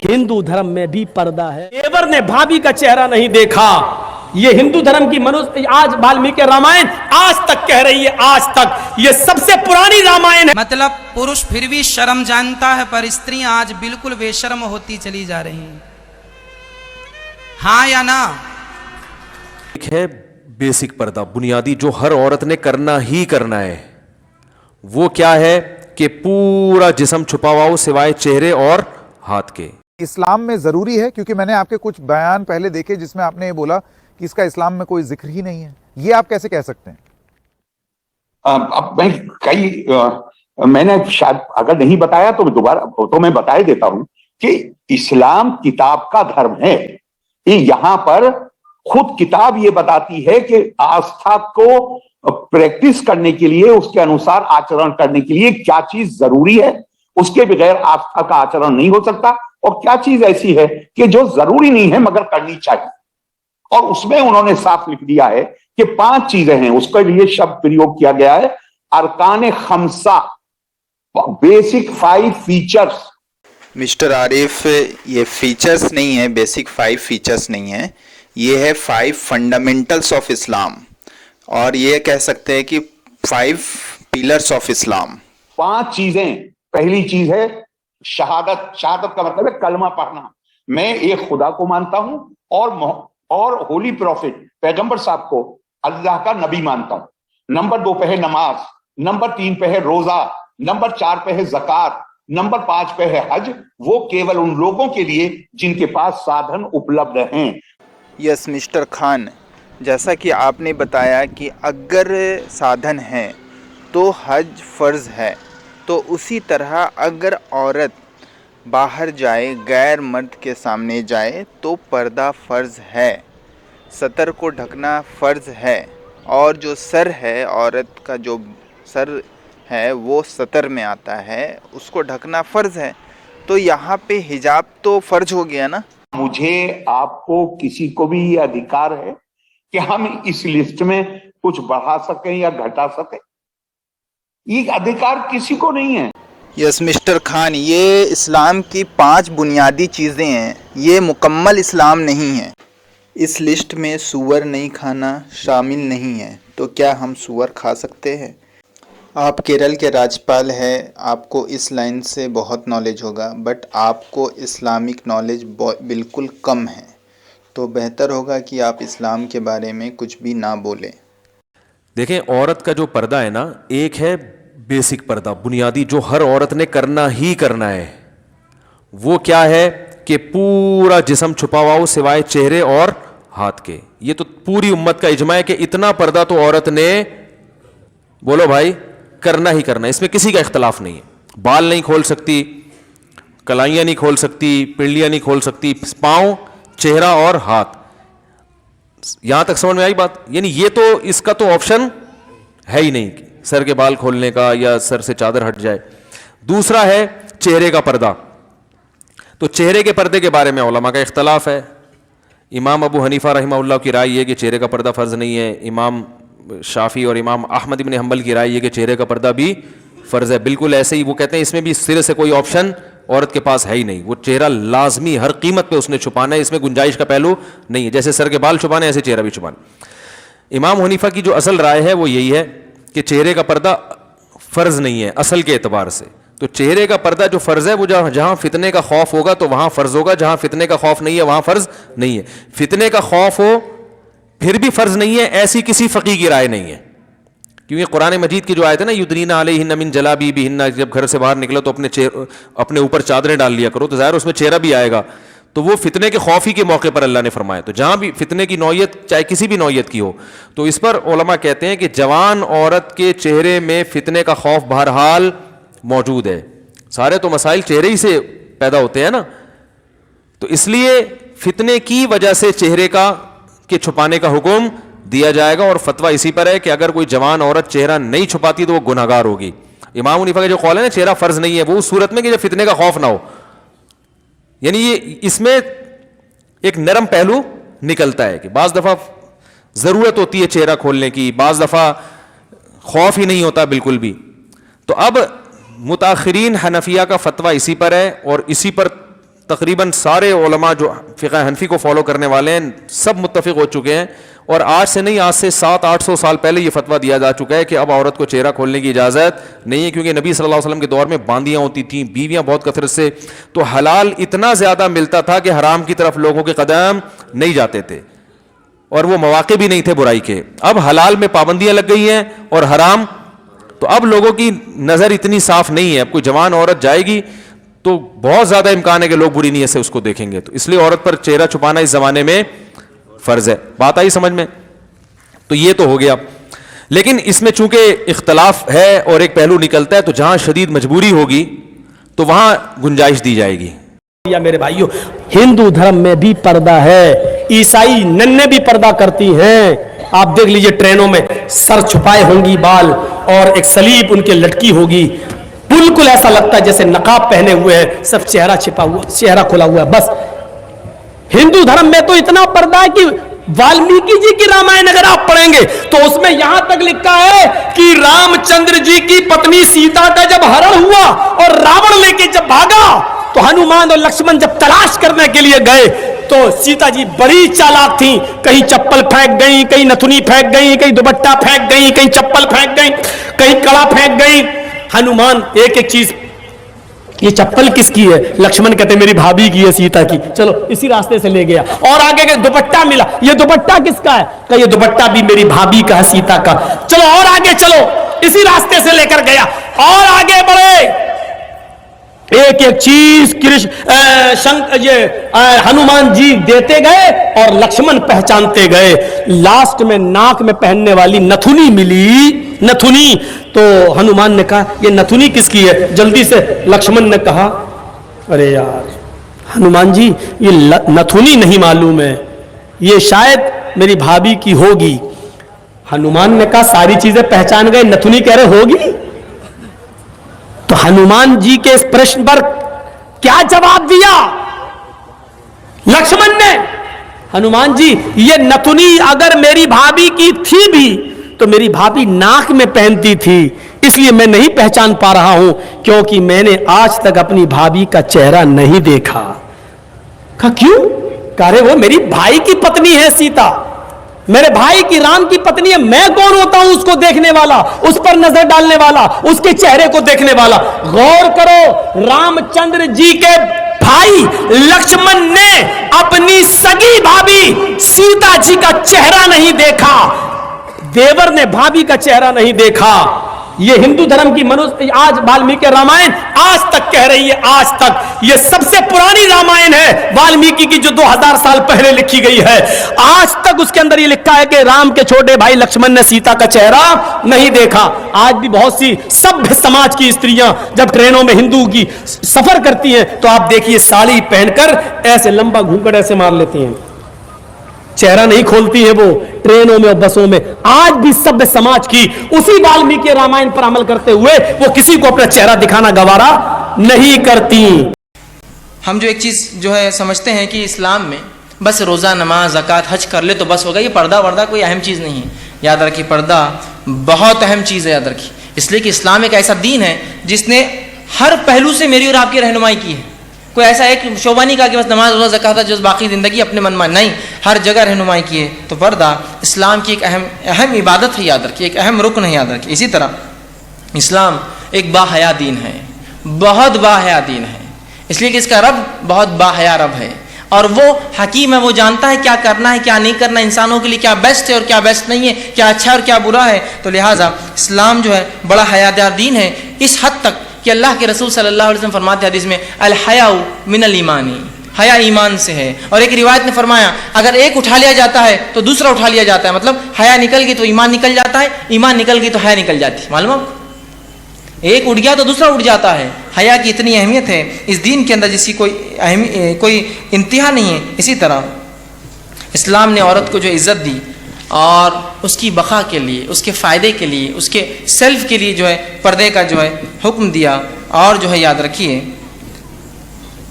हिंदू धर्म में भी पर्दा है। देवर ने भाभी का चेहरा नहीं देखा। ये हिंदू धर्म की मनुष्य आज वाल्मीकि रामायण आज तक कह रही है, आज तक ये सबसे पुरानी रामायण है। मतलब पुरुष फिर भी शर्म जानता है, पर स्त्रियां आज बिल्कुल बेशर्म होती चली जा रही हैं। हाँ या ना? एक है बेसिक पर्दा, बुनियादी, जो हर औरत ने करना ही करना है। वो क्या है कि पूरा जिस्म छुपा हुआ हो सिवाय चेहरे और हाथ के। इस्लाम में जरूरी है, क्योंकि मैंने आपके कुछ बयान पहले देखे जिसमें आपने ये बोला कि इसका इस्लाम में कोई जिक्र ही नहीं है। ये आप कैसे कह सकते हैं? अब मैंने शायद अगर नहीं बताया तो दोबारा मैं बता ही देता हूं कि इस्लाम किताब का धर्म है। ये यहां पर खुद किताब ये बताती है कि आस्था को प्रैक्टिस करने के लिए, उसके अनुसार आचरण करने के लिए क्या चीज जरूरी है, उसके बगैर आस्था का आचरण नहीं हो सकता, और क्या चीज ऐसी है कि जो जरूरी नहीं है मगर करनी चाहिए। और उसमें उन्होंने साफ लिख दिया है कि 5 चीजें हैं, उसके लिए शब्द प्रयोग किया गया है, अरकान खमसा, बेसिक 5 फीचर्स। मिस्टर आरिफ, ये फीचर्स नहीं है, बेसिक 5 फीचर्स नहीं है, ये है 5 फंडामेंटल्स ऑफ इस्लाम, और ये कह सकते हैं कि 5 पिलर्स ऑफ इस्लाम। 5 चीजें। पहली चीज है शहादत। शहादत का मतलब है कलमा पढ़ना। मैं एक खुदा को मानता हूं और होली प्रॉफिट पैगंबर साहब को अल्लाह का नबी मानता हूं। नंबर 2 पे है नमाज, नंबर 3 पे है रोजा, नंबर 4 पे है ज़कात, नंबर 5 पे है हज। वो केवल उन लोगों के लिए जिनके पास साधन उपलब्ध हैं। यस मिस्टर खान, जैसा कि आपने बताया कि अगर साधन है तो हज फ़र्ज़ है, तो उसी तरह अगर औरत बाहर जाए, गैर मर्द के सामने जाए, तो पर्दा फ़र्ज़ है, सतर को ढकना फ़र्ज़ है, और जो सर है, औरत का जो सर है वो सतर में आता है, उसको ढकना फ़र्ज़ है। तो यहाँ पे हिजाब तो फ़र्ज़ हो गया ना। मुझे, आपको, किसी को भी ये अधिकार है कि हम इस लिस्ट में कुछ बढ़ा सकें या घटा सकें। ये अधिकार किसी को नहीं है। यस मिस्टर खान, ये इस्लाम की 5 बुनियादी चीज़ें हैं, ये मुकम्मल इस्लाम नहीं है। इस लिस्ट में सूअर नहीं खाना शामिल नहीं है, तो क्या हम सूअर खा सकते हैं? आप केरल के राज्यपाल हैं, आपको इस लाइन से बहुत नॉलेज होगा, बट आपको इस्लामिक नॉलेज बिल्कुल कम है, तो बेहतर होगा कि आप इस्लाम के बारे में कुछ भी ना बोलें। देखें, औरत का जो पर्दा है ना, एक है बेसिक पर्दा, बुनियादी, जो हर औरत ने करना ही करना है। वो क्या है कि पूरा जिस्म छुपा हुआ हो सिवाय चेहरे और हाथ के। ये तो पूरी उम्मत का इजमा है कि इतना पर्दा तो औरत ने, बोलो भाई, करना ही करना है। इसमें किसी का इख्तलाफ नहीं है। बाल नहीं खोल सकती, कलाइयां नहीं खोल सकती, पिंडलियां नहीं खोल सकती, पांव, चेहरा और हाथ। यहां तक समझ में आई बात? यानी ये तो, इसका तो ऑप्शन है ही नहीं सर के बाल खोलने का या सर से चादर हट जाए। दूसरा है चेहरे का पर्दा। तो चेहरे के पर्दे के बारे में उलमा का इख्तलाफ है। इमाम अबू हनीफा रहमहुल्लाह की राय ये कि चेहरे का पर्दा फ़र्ज़ नहीं है। इमाम शाफी और इमाम अहमद इब्न हंबल की राय ये कि चेहरे का पर्दा भी फ़र्ज़ है। बिल्कुल ऐसे ही वो कहते हैं इसमें भी सिरे से कोई ऑप्शन औरत के पास है ही नहीं। वो चेहरा लाजमी हर कीमत पे उसने छुपाना है, इसमें गुंजाइश का पहलू नहीं है। जैसे सर के बाल छुपाने, ऐसे चेहरा भी छुपाना। इमाम हनीफा की जो असल राय है वो यही है कि चेहरे का पर्दा फ़र्ज़ नहीं है असल के एतबार से। तो चेहरे का पर्दा जो फ़र्ज़ है वो जहाँ फितने का खौफ होगा तो वहाँ फ़र्ज़ होगा, जहाँ फितने का खौफ नहीं है वहाँ फ़र्ज़ नहीं है। फितने का खौफ हो फिर भी फ़र्ज़ नहीं है, ऐसी किसी फ़क़ीह की राय नहीं है। क्योंकि कुरान मजीद की जो आयत है ना, युदनीना अलैहिन्ना मिन जलाबीबिहिन्ना, जब घर से बाहर निकलो तो अपने ऊपर चादरें डाल लिया करो, तो ज़ाहिर उसमें चेहरा भी आएगा। तो वो फितने के खौफ ही के मौके पर अल्लाह ने फरमाया। तो जहाँ भी फितने की नौयत, चाहे किसी भी नौयत की हो, तो इस पर उलमा कहते हैं कि जवान औरत के चेहरे में फितने का खौफ बहरहाल मौजूद है। सारे तो मसाइल चेहरे ही से पैदा होते हैं ना, तो इसलिए फितने की वजह से चेहरे के छुपाने का हुक्म दिया जाएगा। और फतवा इसी पर है कि अगर कोई जवान औरत चेहरा नहीं छुपाती तो वो गुनहगार होगी। इमाम हनीफा का जो कौल है ना, चेहरा फ़र्ज़ नहीं है, वो उस सूरत में कि जब फितने का खौफ ना हो। यानी ये इसमें एक नरम पहलू निकलता है कि बाज़ दफ़ा ज़रूरत होती है चेहरा खोलने की, बाज़ दफ़ा खौफ ही नहीं होता बिल्कुल भी। तो अब मुताखिरीन हनफिया का फतवा इसी पर है और इसी पर तकरीबन सारे उलमा जो फ़िक़्ह हनफी को फॉलो करने वाले हैं सब मुत्तफ़िक़ हो चुके हैं, और आज से नहीं, आज से 700-800 साल पहले ये फतवा दिया जा चुका है कि अब औरत को चेहरा खोलने की इजाज़त नहीं है, क्योंकि नबी सल्लल्लाहु अलैहि वसल्लम के दौर में बांदियाँ होती थीं, बीवियाँ बहुत कसरत से, तो हलाल इतना ज़्यादा मिलता था कि हराम की तरफ लोगों के कदम नहीं जाते थे, और वो मौक़े भी नहीं थे बुराई के। अब हलाल में पाबंदियाँ लग गई हैं और हराम, तो अब लोगों की नज़र इतनी साफ नहीं है। अब कोई जवान औरत जाएगी तो बहुत ज़्यादा इम्कान है कि लोग बुरी नीयत से उसको देखेंगे, तो इसलिए औरत पर चेहरा छुपाना इस ज़माने में फ़र्ज़ है। बात आई समझ में? तो ये तो हो गया, लेकिन इसमें चूंकि इख्तलाफ है और एक पहलू निकलता है, तो जहां शदीद मजबूरी होगी तो वहां गुंजाइश दी जाएगी। या मेरे भाइयों, हिंदू धर्म में भी पर्दा है, ईसाई नन्हे भी पर्दा करती हैं। आप देख लीजिए, ट्रेनों में सर छुपाए होंगी बाल, और एक सलीब उनके लटकी होगी, बिल्कुल ऐसा लगता है जैसे नकाब पहने हुए हैं, सब चेहरा छिपा हुआ, चेहरा खुला हुआ है। बस हिंदू धर्म में तो इतना पर्दा है कि वाल्मीकि जी की रामायण अगर आप पढ़ेंगे तो उसमें यहां तक लिखा है कि रामचंद्र जी की पत्नी सीता का जब हरण हुआ और रावण लेके जब भागा, तो हनुमान और लक्ष्मण जब तलाश करने के लिए गए तो सीता जी बड़ी चालाक थी, कहीं चप्पल फेंक गई, कहीं नथुनी फेंक गई, कहीं दुपट्टा फेंक गई, कहीं चप्पल फेंक गई, कहीं कड़ा फेंक गई। हनुमान एक एक चीज, ये चप्पल किसकी है? लक्ष्मण कहते मेरी भाभी की है, सीता की, चलो इसी रास्ते से ले गया। और आगे के दुपट्टा मिला, ये दुपट्टा किसका है? कहा ये दुपट्टा भी मेरी भाभी का है, सीता का। चलो और आगे चलो, इसी रास्ते से लेकर गया, और आगे बढ़े, एक एक चीज हनुमान जी देते गए और लक्ष्मण पहचानते गए। लास्ट में नाक में पहनने वाली नथुनी मिली, नथुनी, तो हनुमान ने कहा ये नथुनी किसकी है? जल्दी से लक्ष्मण ने कहा अरे यार हनुमान जी, ये नथुनी नहीं मालूम है, ये शायद मेरी भाभी की होगी। हनुमान ने कहा सारी चीजें पहचान गए, नथुनी कह रहे होगी? तो हनुमान जी के इस प्रश्न पर क्या जवाब दिया लक्ष्मण ने? हनुमान जी, ये नथुनी अगर मेरी भाभी की थी भी तो मेरी भाभी नाक में पहनती थी, इसलिए मैं नहीं पहचान पा रहा हूं, क्योंकि मैंने आज तक अपनी भाभी का चेहरा नहीं देखा। कहा क्यों? कह रहे वो मेरी भाई की पत्नी है सीता, मेरे भाई की राम की पत्नी है, मैं कौन होता हूं उसको देखने वाला, उस पर नजर डालने वाला, उसके चेहरे को देखने वाला। गौर करो, रामचंद्र जी के भाई लक्ष्मण ने अपनी सगी भाभी सीता जी का चेहरा नहीं देखा, देवर ने भाभी का चेहरा नहीं देखा। ये हिंदू धर्म की मनुष्य, आज वाल्मीकि रामायण आज तक कह रही है, आज तक ये सबसे पुरानी रामायण है वाल्मीकि की, जो 2000 साल पहले लिखी गई है। आज तक उसके अंदर ये लिखा है कि राम के छोटे भाई लक्ष्मण ने सीता का चेहरा नहीं देखा। आज भी बहुत सी सभ्य समाज की स्त्रियां जब ट्रेनों में हिंदू की सफर करती हैं तो आप देखिए साड़ी पहनकर ऐसे लंबा घूंघट ऐसे मार लेती हैं, चेहरा नहीं खोलती है वो ट्रेनों में और बसों में। आज भी सभ्य समाज की उसी वाल्मीकि रामायण पर अमल करते हुए वो किसी को अपना चेहरा दिखाना गवारा नहीं करती। हम जो एक चीज़ जो है समझते हैं कि इस्लाम में बस रोज़ा, नमाज, ज़कात, हज कर ले तो बस होगा, ये पर्दा वर्दा कोई अहम चीज़ नहीं है। याद रखिए, पर्दा बहुत अहम चीज़ है, याद रखिए, इसलिए कि इस्लाम एक ऐसा दीन है जिसने हर पहलू से मेरी और आपकी रहनुमाई की है। कोई ऐसा एक शोभा नहीं कहा कि बस नमाज, रोज़ा, ज़कात जो बाकी ज़िंदगी अपने मन में, नहीं, हर जगह रहनुमाई की है। तो पर्दा इस्लाम की एक अहम इबादत है, याद रखिए, एक अहम रुकन है, याद रखिए। इसी तरह इस्लाम एक बाहया दीन है, बहुत बाहया दीन है, इसलिए कि इसका रब बहुत बाहया रब है और वो हकीम है, वो जानता है क्या करना है क्या नहीं करना, इंसानों के लिए क्या बेस्ट है और क्या बेस्ट नहीं है, क्या अच्छा है और क्या बुरा है। तो लिहाजा इस्लाम जो है बड़ा हयादार दीन है, इस हद तक कि अल्लाह के रसूल सल्लल्लाहु अलैहि वसल्लम फरमाते हदीस में, अल हयाउ मिनल ईमानी, हया ईमान से है। और एक रिवायत ने फरमाया अगर एक उठा लिया जाता है तो दूसरा उठा लिया जाता है, मतलब हया निकल गई तो ईमान निकल जाता है, ईमान निकल गई तो हया निकल जाती है। मालूम आपको, एक उठ गया तो दूसरा उठ जाता है। हया की इतनी अहमियत है इस दीन के अंदर जिसकी कोई इंतहा नहीं है। इसी तरह इस्लाम ने औरत को जो इज़्ज़त दी और उसकी बका के लिए, उसके फ़ायदे के लिए, उसके सेल्फ के लिए जो है पर्दे का जो है हुक्म दिया। और जो है याद रखिए,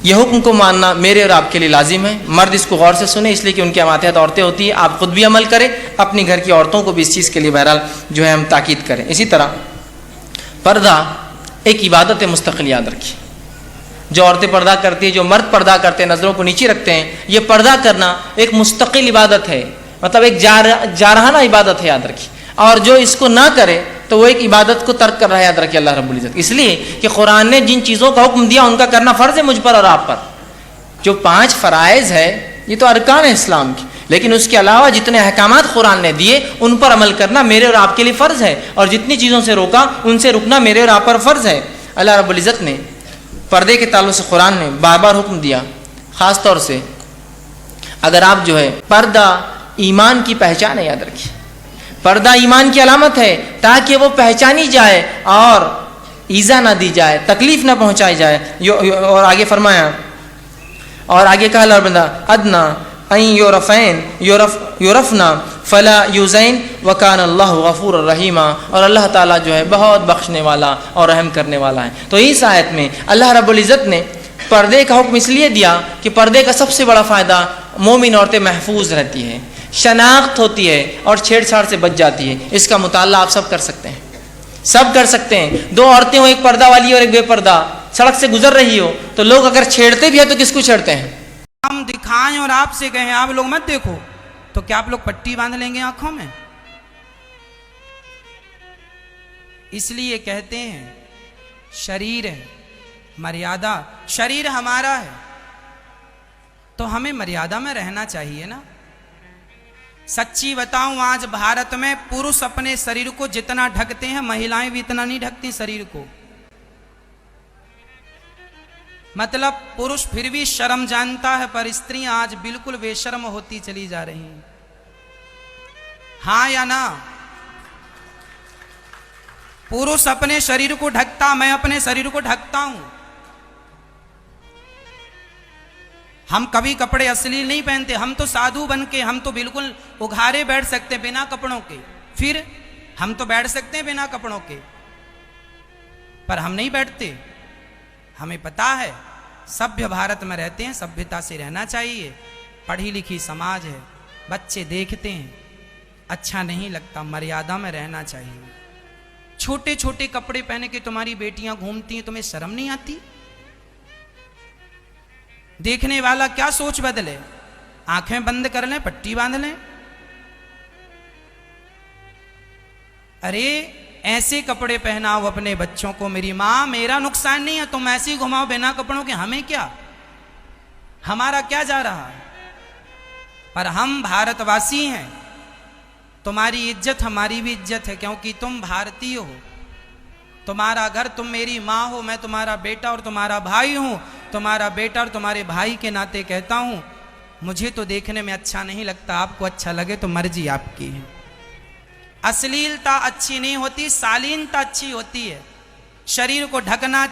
यह हुक्म को मानना मेरे और आपके लिए लाजिम है। मर्द इसको गौर से सुने, इसलिए कि उनके मातहत औरतें होती हैं, आप खुद भी अमल करें, अपनी घर की औरतों को भी इस चीज़ के लिए बहरहाल जो है हम ताकीद करें। इसी तरह पर्दा एक इबादत है मुस्तकिल, याद रखिए। जो औरतें पर्दा करती है, जो मर्द पर्दा करते हैं, नज़रों को नीचे रखते हैं, ये पर्दा करना एक मुस्तकिल इबादत है, मतलब एक जारहाना इबादत है, याद रखिए। और जो इसको ना करे तो वो एक इबादत को तर्क कर रहा है, याद रखिए अल्लाह रब्बुल इज़्ज़त। इसलिए कि कुरान ने जिन चीज़ों का हुक्म दिया उनका करना फ़र्ज़ है मुझ पर और आप पर। जो 5 फ़राइज़ है ये तो अरकान है इस्लाम की, लेकिन उसके अलावा जितने अहकामात कुरान ने दिए उन पर अमल करना मेरे और आपके लिए फ़र्ज़ है, और जितनी चीज़ों से रोका उनसे रुकना मेरे और आप पर फ़र्ज़ है। अल्लाह रब्बुल इज़्ज़त ने पर्दे के ताल्लुक़ से कुरान ने बार बार हुक्म दिया, ख़ास तौर से अगर आप जो है, पर्दा ईमान की पहचान है, याद रखिए पर्दा ईमान की अलामत है, ताकि वो पहचानी जाए और ईज़ा ना दी जाए, तकलीफ ना पहुंचाई जाए। और आगे फरमाया, और आगे कहा अल्लाह बंदा अदना अइन यूरफना फला यूज़ैन वकान अल्लाहु गफूर रहीमा, और अल्लाह ताला जो है बहुत बख्शने वाला और रहम करने वाला है। तो इस आयत में अल्लाह रब्बुल इज़्ज़त ने पर्दे का हुक्म इसलिए दिया कि पर्दे का सबसे बड़ा फ़ायदा मोमिन औरतें महफूज रहती हैं, शनाख्त होती है और छेड़छाड़ से बच जाती है। इसका मुताला आप सब कर सकते हैं, सब कर सकते हैं। 2 औरतें हो, एक पर्दा वाली और एक बेपर्दा, सड़क से गुजर रही हो तो लोग अगर छेड़ते भी है तो किसको छेड़ते हैं? हम दिखाएं और आपसे कहें आप लोग मत देखो, तो क्या आप लोग पट्टी बांध लेंगे आंखों में? इसलिए कहते हैं शरीर है, मर्यादा, शरीर हमारा है तो हमें मर्यादा में रहना चाहिए ना। सच्ची बताऊं, आज भारत में पुरुष अपने शरीर को जितना ढकते हैं महिलाएं भी इतना नहीं ढकती शरीर को। मतलब पुरुष फिर भी शर्म जानता है, पर स्त्रियां आज बिल्कुल बेशर्म होती चली जा रही हैं। हाँ या ना? पुरुष अपने शरीर को ढकता, मैं अपने शरीर को ढकता हूं। हम कभी कपड़े अश्लील नहीं पहनते, हम तो साधु बन के, हम तो बिल्कुल उघारे बैठ सकते हैं बिना कपड़ों के। फिर हम तो बैठ सकते हैं बिना कपड़ों के, पर हम नहीं बैठते। हमें पता है सभ्य भारत में रहते हैं, सभ्यता से रहना चाहिए, पढ़ी लिखी समाज है, बच्चे देखते हैं, अच्छा नहीं लगता, मर्यादा में रहना चाहिए। छोटे छोटे कपड़े पहने के तुम्हारी बेटियां घूमती हैं, तुम्हें शर्म नहीं आती? देखने वाला क्या सोच बदले? आंखें बंद कर लें, पट्टी बांध लें। अरे ऐसे कपड़े पहनाओ अपने बच्चों को, मेरी माँ मेरा नुकसान नहीं है, तुम ऐसे ही घुमाओ बिना कपड़ों के, हमें क्या, हमारा क्या जा रहा है? पर हम भारतवासी हैं, तुम्हारी इज्जत हमारी भी इज्जत है, क्योंकि तुम भारतीय हो। तुम्हारा घर, तुम मेरी माँ हो, मैं तुम्हारा बेटा और तुम्हारा भाई हूं। तुम्हारा बेटा और तुम्हारे भाई के नाते कहता हूं, मुझे तो देखने में अच्छा नहीं लगता, आपको अच्छा लगे तो मर्जी आपकी है। अश्लीलता अच्छी नहीं होती, शालीनता अच्छी होती है। शरीर को ढकना